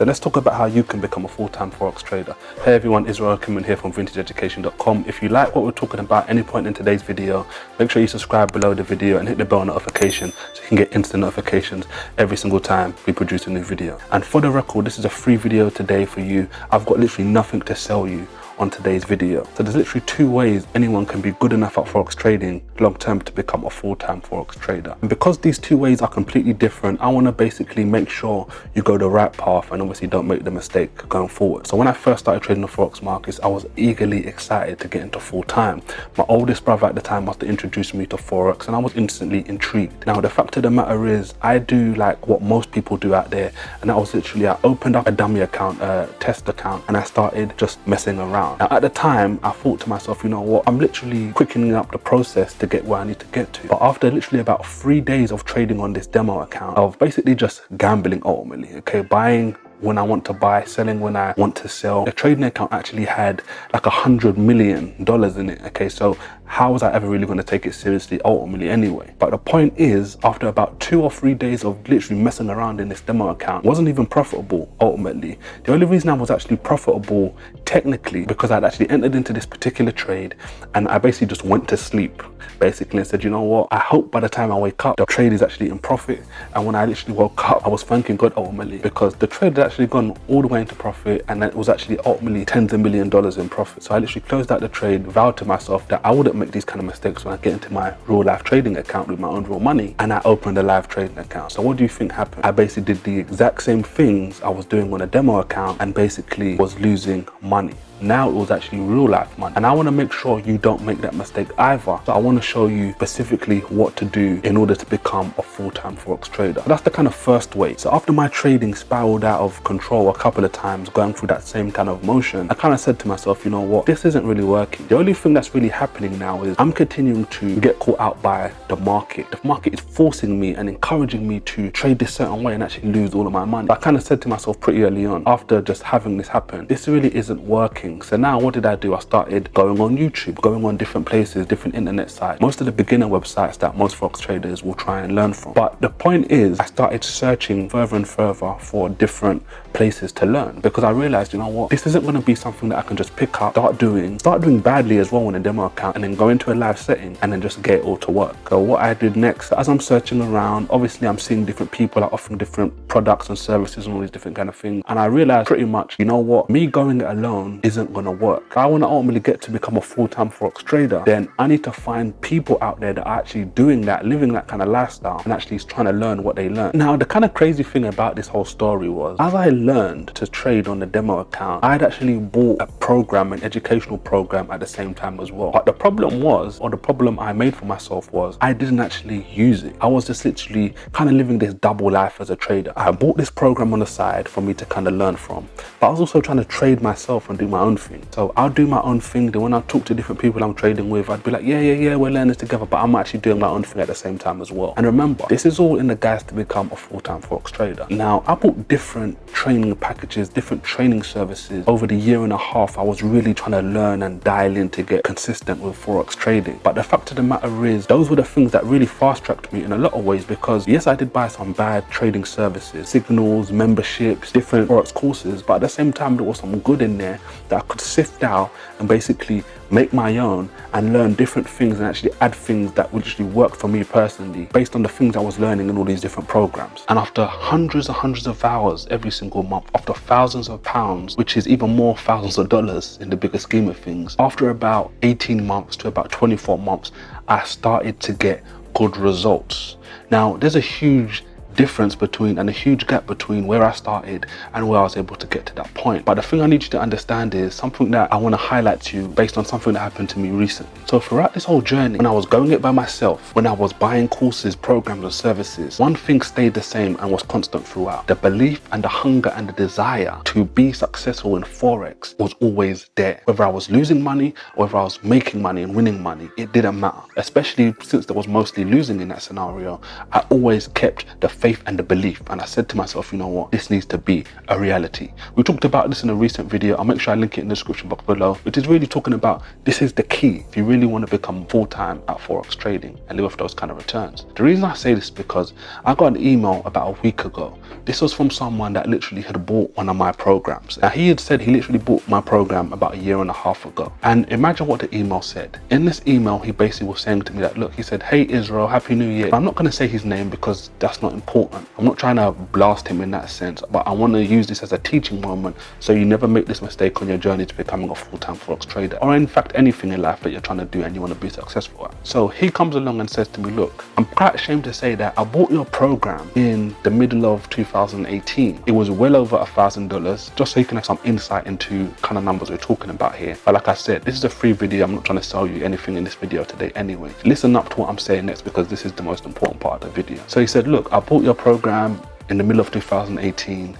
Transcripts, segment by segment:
So let's talk about how you can become a full-time Forex trader. Hey everyone, Israel Kimman here from Vintageducation.com. If you like what we're talking about at any point in today's video, make sure you subscribe below the video and hit the bell notification so you can get instant notifications every single time we produce a new video. And for the record, this is a free video today for you. I've got literally nothing to sell you on today's video. So there's literally two ways anyone can be good enough at Forex trading long term to become a full-time Forex trader. And because these two ways are completely different, I want to basically make sure you go the right path and obviously don't make the mistake going forward. So when I first started trading the Forex markets, I was eagerly excited to get into full-time. My oldest brother at the time must have introduced me to Forex and I was instantly intrigued. Now the fact of the matter is, I do like what most people do out there, and that was literally I opened up a dummy account, a test account, and I started just messing around. Now at the time I thought to myself, you know what, I'm literally quickening up the process to get where I need to get to. But after literally about 3 days of trading on this demo account, of basically just gambling ultimately, okay, buying when I want to buy, selling when I want to sell. The trading account actually had like $100 million in it, okay? So how was I ever really going to take it seriously ultimately anyway? But the point is, after about 2 or 3 days of literally messing around in this demo account, wasn't even profitable ultimately. The only reason I was actually profitable technically because I'd actually entered into this particular trade and I basically just went to sleep basically and said, you know what, I hope by the time I wake up the trade is actually in profit. And when I literally woke up, I was thanking God ultimately because the trade had actually gone all the way into profit, and it was actually ultimately tens of millions of dollars in profit. So I literally closed out the trade, vowed to myself that I wouldn't make these kind of mistakes when I get into my real life trading account with my own real money, and I opened a live trading account. So what do you think happened? I basically did the exact same things I was doing on a demo account and basically was losing money. Now it was actually real life money, and I want to make sure you don't make that mistake either. So I want to show you specifically what to do in order to become a full-time Forex trader. That's the kind of first way. So after my trading spiraled out of control a couple of times, going through that same kind of motion, I kind of said to myself, you know what, this isn't really working. The only thing that's really happening now is I'm continuing to get caught out by the market. The market is forcing me and encouraging me to trade this certain way and actually lose all of my money. I kind of said to myself pretty early on, after just having this happen, this really isn't working. So now what did I do? I started going on YouTube, going on different places, different internet sites, most of the beginner websites that most Forex traders will try and learn from. But the point is, I started searching further and further for different places to learn because I realized, you know what, this isn't going to be something that I can just pick up, start doing badly as well on a demo account and then go into a live setting and then just get it all to work. So what I did next, as I'm searching around, obviously I'm seeing different people are offering different products and services and all these different kind of things, and I realized pretty much, you know what, me going it alone isn't going to work. If I want to ultimately get to become a full-time Forex trader, then I need to find people out there that are actually doing that, living that kind of lifestyle and actually trying to learn what they learn. Now the kind of crazy thing about this whole story was, as I learned to trade on the demo account, I'd actually bought a program, an educational program at the same time as well. But the problem was, or the problem I made for myself was, I didn't actually use it. I was just literally kind of living this double life as a trader. I bought this program on the side for me to kind of learn from, but I was also trying to trade myself and do my own thing. So I'll do my own thing. Then when I talk to different people I'm trading with, I'd be like, yeah, we're learning together, but I'm actually doing my own thing at the same time as well. And remember, this is all in the guise to become a full-time Forex trader. Now, I bought different training packages, different training services. Over the year and a half, I was really trying to learn and dial in to get consistent with Forex trading. But the fact of the matter is, those were the things that really fast-tracked me in a lot of ways because yes, I did buy some bad trading services, signals, memberships, different Forex courses, but at the same time, there was some good in there that I could sift out and basically make my own and learn different things and actually add things that would actually work for me personally based on the things I was learning in all these different programs. And after hundreds and hundreds of hours every single month, after thousands of pounds, which is even more thousands of dollars in the bigger scheme of things, after about 18 months to about 24 months, I started to get good results. Now there's a huge difference between and a huge gap between where I started and where I was able to get to that point. But the thing I need you to understand is something that I want to highlight to you based on something that happened to me recently. So throughout this whole journey, when I was going it by myself, when I was buying courses, programs and services, one thing stayed the same and was constant throughout. The belief and the hunger and the desire to be successful in Forex was always there. Whether I was losing money or whether I was making money and winning money, it didn't matter. Especially since there was mostly losing in that scenario, I always kept the faith faith and the belief. And I said to myself, you know what, this needs to be a reality. We talked about this in a recent video. I'll make sure I link it in the description box below, which is really talking about this is the key if you really want to become full-time at Forex trading and live off those kind of returns. The reason I say this is because I got an email about a week ago. This was from someone that literally had bought one of my programs. Now, he had said he literally bought my program about a year and a half ago. And imagine what the email said. In this email, he basically was saying to me that, look, he said, hey Israel, Happy New Year. I'm not going to say his name because that's not important. I'm not trying to blast him in that sense, but I want to use this as a teaching moment so you never make this mistake on your journey to becoming a full-time Forex trader, or in fact anything in life that you're trying to do and you want to be successful at. So he comes along and says to me, look, I'm quite ashamed to say that I bought your program in the middle of 2018. It was well over $1,000, just so you can have some insight into kind of numbers we're talking about here. But like I said, this is a free video. I'm not trying to sell you anything in this video today anyway. Listen up to what I'm saying next, because this is the most important part of the video. So he said, look, I bought your program in the middle of 2018,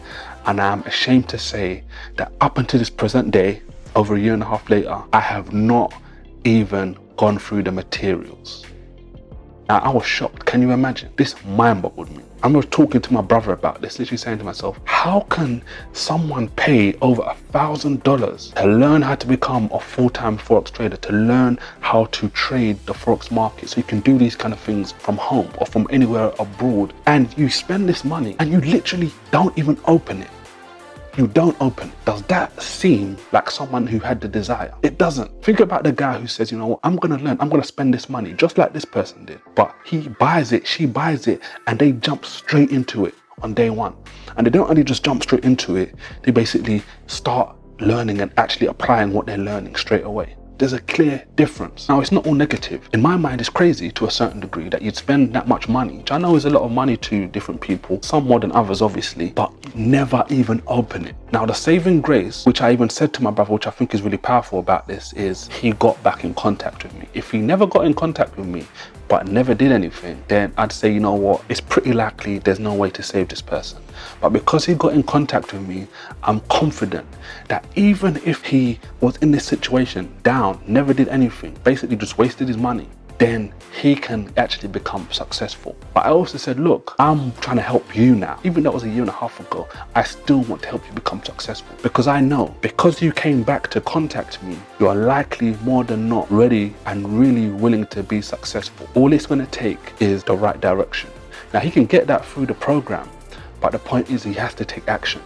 and I'm ashamed to say that up until this present day, over a year and a half later, I have not even gone through the materials. Now, I was shocked. Can you imagine? This mind boggled me. I was talking to my brother about this, literally saying to myself, how can someone pay over $1,000 to learn how to become a full-time Forex trader, to learn how to trade the Forex market so you can do these kind of things from home or from anywhere abroad, and you spend this money and you literally don't even open it? You don't open it. Does that seem like someone who had the desire? It doesn't. Think about the guy who says, you know what, I'm going to learn, I'm going to spend this money, just like this person did. But he buys it, she buys it, and they jump straight into it on day one. And they don't only just jump straight into it, they basically start learning and actually applying what they're learning straight away. There's a clear difference. Now, it's not all negative. In my mind, it's crazy to a certain degree that you'd spend that much money, which I know is a lot of money to different people, some more than others, obviously, but never even open it. Now, the saving grace, which I even said to my brother, which I think is really powerful about this, is he got back in contact with me. If he never got in contact with me, but never did anything, then I'd say, you know what, it's pretty likely there's no way to save this person. But because he got in contact with me, I'm confident that even if he was in this situation, down, never did anything, basically just wasted his money, then he can actually become successful. But I also said, look, I'm trying to help you now. Even though it was a year and a half ago, I still want to help you become successful, because I know because you came back to contact me, you are likely more than not ready and really willing to be successful. All it's going to take is the right direction. Now, he can get that through the program, but the point is he has to take action.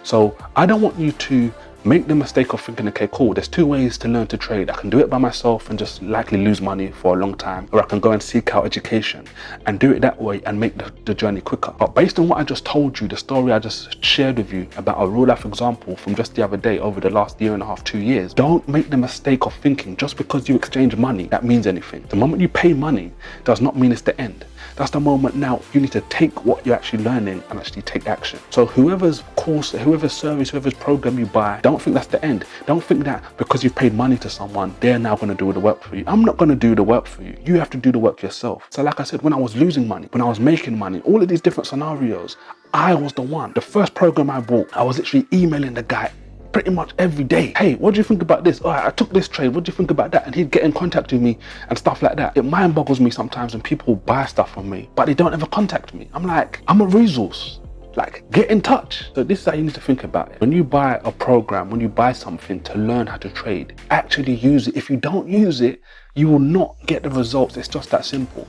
So I don't want you to make the mistake of thinking, okay, cool, there's two ways to learn to trade. I can do it by myself and just likely lose money for a long time, or I can go and seek out education and do it that way and make the journey quicker. But based on what I just told you, the story I just shared with you about a real life example from just the other day, over the last year and a half, 2 years, don't make the mistake of thinking just because you exchange money, that means anything. The moment you pay money does not mean it's the end. That's the moment now you need to take what you're actually learning and actually take action. So whoever's course, whoever's service, whoever's program you buy, don't think that's the end. Don't think that because you've paid money to someone, they're now going to do the work for you. I'm not going to do the work for you. You have to do the work yourself. So like I said, when I was losing money, when I was making money, all of these different scenarios, I was the one. The first program I bought, I was literally emailing the guy pretty much every day. Hey, what do you think about this? Oh, I took this trade. What do you think about that? And he'd get in contact with me and stuff like that. It mind boggles me sometimes when people buy stuff from me, but they don't ever contact me. I'm like, I'm a resource. Like, get in touch. So this is how you need to think about it. When you buy a program, when you buy something to learn how to trade, actually use it. If you don't use it, you will not get the results. It's just that simple.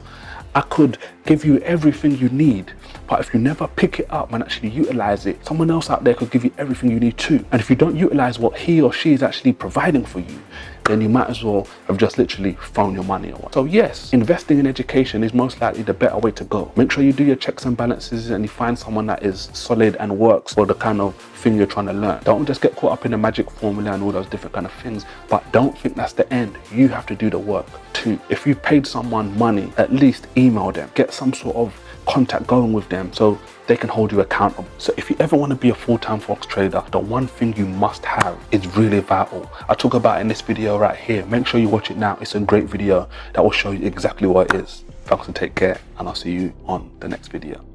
I could give you everything you need, but if you never pick it up and actually utilize it, someone else out there could give you everything you need too. And if you don't utilize what he or she is actually providing for you, then you might as well have just literally thrown your money away. So yes, investing in education is most likely the better way to go. Make sure you do your checks and balances and you find someone that is solid and works for the kind of thing you're trying to learn. Don't just get caught up in the magic formula and all those different kind of things, but don't think that's the end. You have to do the work too. If you paid someone money, at least email them, get some sort of contact going with them so they can hold you accountable. So if you ever want to be a full-time Forex trader, the one thing you must have is really vital. I talk about it in this video right here. Make sure you watch it now. It's a great video that will show you exactly what it is. Thanks and take care, and I'll see you on the next video.